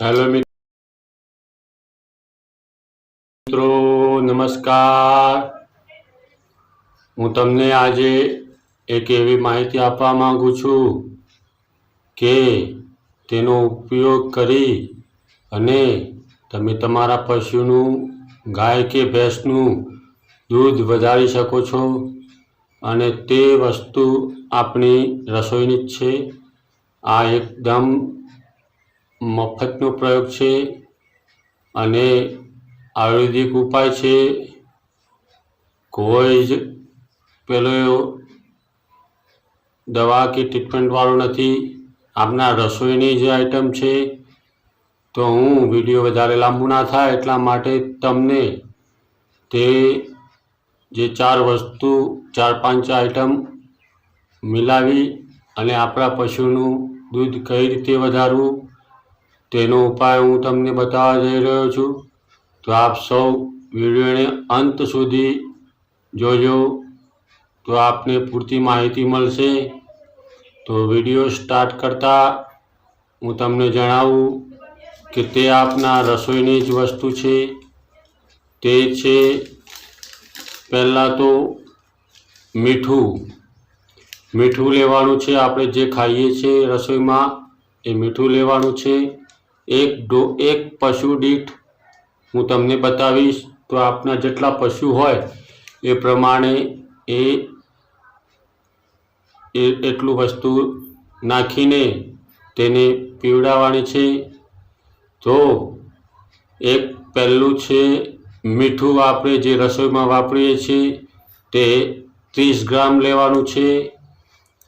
Hello મિત્રો, નમસ્કાર। હું તમને આજે એક એવી માહિતી આપવા માંગુ છું કે તેનો ઉપયોગ કરી અને તમે તમારા પશુનું, ગાય કે ભેંસનું દૂધ વધારી શકો છો અને તે વસ્તુ આપણી રસોઈની જ છે। આ એકદમ મફતનો પ્રયોગ છે અને આયુર્વેદિક ઉપાય છે। કોઈ જ પેલો દવા કે ટ્રીટમેન્ટવાળો નથી, આપણા રસોઈની જ આઈટમ છે। તો હું વિડીયો વધારે લાંબુ ના થાય એટલા માટે તમને તે જે 4 વસ્તુ 4-5 આઈટમ મિલાવી અને આપણા પશુનું દૂધ કઈ રીતે વધારવું તેનો ઉપાય હું તમને બતાવવા જઈ રહ્યો છું। તો આપ સૌ વિડીયોને અંત સુધી જોજો તો આપને પૂરતી માહિતી મળશે। તો વિડીયો સ્ટાર્ટ કરતાં હું તમને જણાવું કે તે આપના રસોઈની જ વસ્તુ છે। તે છે પહેલાં તો મીઠું લેવાનું છે। આપણે જે ખાઈએ છીએ રસોઈમાં એ મીઠું લેવાનું છે। એક પશુ દીઠ હું તમને બતાવીશ, તો આપના જેટલા પશુ હોય એ પ્રમાણે એટલું વસ્તુ નાખીને તેને પીવડાવવાની છે। તો એક પહેલું છે મીઠું, આપણે જે રસોઈમાં વાપરીએ છીએ તે 30 ગ્રામ લેવાનું છે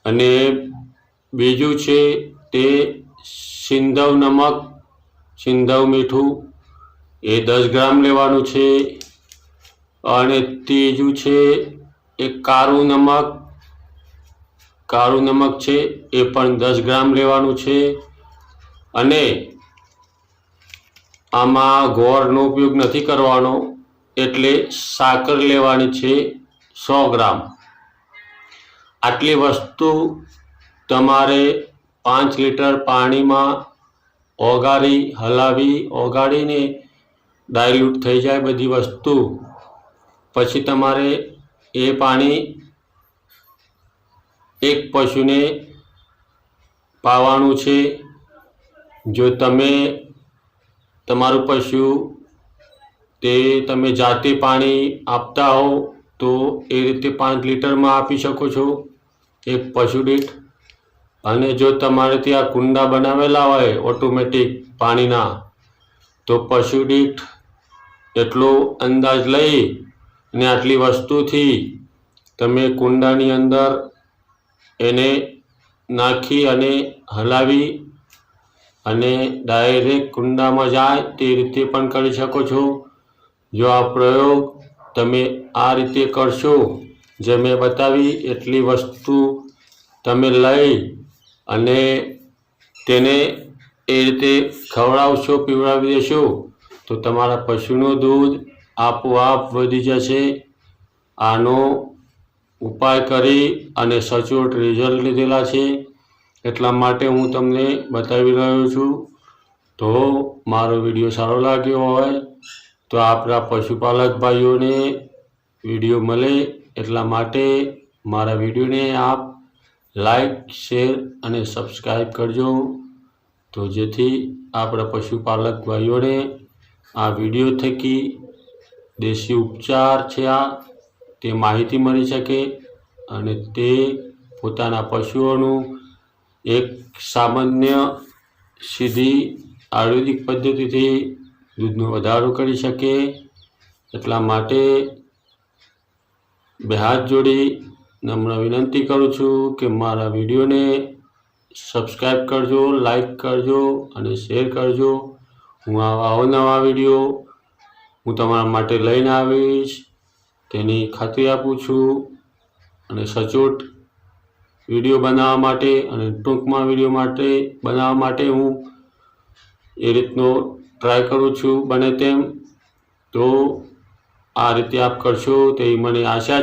અને બીજું છે તે સિંધવ નમક, સિંધવ મીઠું એ 10 ગ્રામ લેવાનું છે અને ત્રીજું છે એ કાળું નમક છે એ પણ 10 ગ્રામ લેવાનું છે અને આમાં ગોળનો ઉપયોગ નથી કરવાનો, એટલે સાકર લેવાની છે 100 ગ્રામ। આટલી વસ્તુ તમારે 5 લીટર પાણીમાં ઓગાળીને ડાયલ્યુટ થઈ જાય બધી વસ્તુ, પછી તમારે એ પાણી એક પશુને પાવાનું છે। જો તમારું પશુ તે તમે જાતે પાણી આપતા હો તો એ રીતે 5 લીટરમાં આપી શકો છો એક પશુ દીઠ। અને જો તમારે ત્યાં કુંડા બનાવેલા હોય ઓટોમેટિક પાણીના, તો પશુ દીઠ એટલો અંદાજ લઈ અને આટલી વસ્તુથી તમે કુંડાની અંદર એને નાખી અને હલાવી અને ડાયરેક્ટ કુંડામાં જાય તે રીતે પણ કરી શકો છો। જો આ પ્રયોગ તમે આ રીતે કરશો, જે મેં બતાવી એટલી વસ્તુ તમે લઈ અને તેને એ રીતે ખવડાવશો, પીવડાવી દેશો તો તમારા પશુનું દૂધ આપોઆપ વધી જશે। આનો ઉપાય કરી અને સચોટ રિઝલ્ટ લીધેલા છે, એટલા માટે હું તમને બતાવી રહ્યો છું। તો મારો વિડીયો સારો લાગ્યો હોય તો આપણા પશુપાલક ભાઈઓને વિડીયો મળે એટલા માટે મારા વિડીયોને આપ લાઈક, શેર અને સબસ્ક્રાઈબ કરજો, તો જેથી આપણા પશુપાલક ભાઈઓને આ વિડીયો થકી દેશી ઉપચાર છે તે માહિતી મળી શકે અને તે પોતાના પશુઓનું એક સામાન્ય સીધી આયુર્વેદિક પદ્ધતિથી દૂધનો વધારો કરી શકે। એટલા માટે બે હાથ જોડી નમ્ર વિનંતી કરું છું કે મારા વિડીયોને સબસ્ક્રાઈબ કરજો, લાઈક કરજો અને શેર કરજો। હું આવા અવનવા વિડીયો હું તમારા માટે લઈને આવીશ તેની ખાતરી આપું છું। અને સચોટ વિડીયો બનાવવા માટે અને ટૂંકમાં વિડીયો બનાવવા માટે હું એ રીતનો ટ્રાય કરું છું બને તેમ। તો આ રીતે આપ કરશો તેવી મને આશા છે।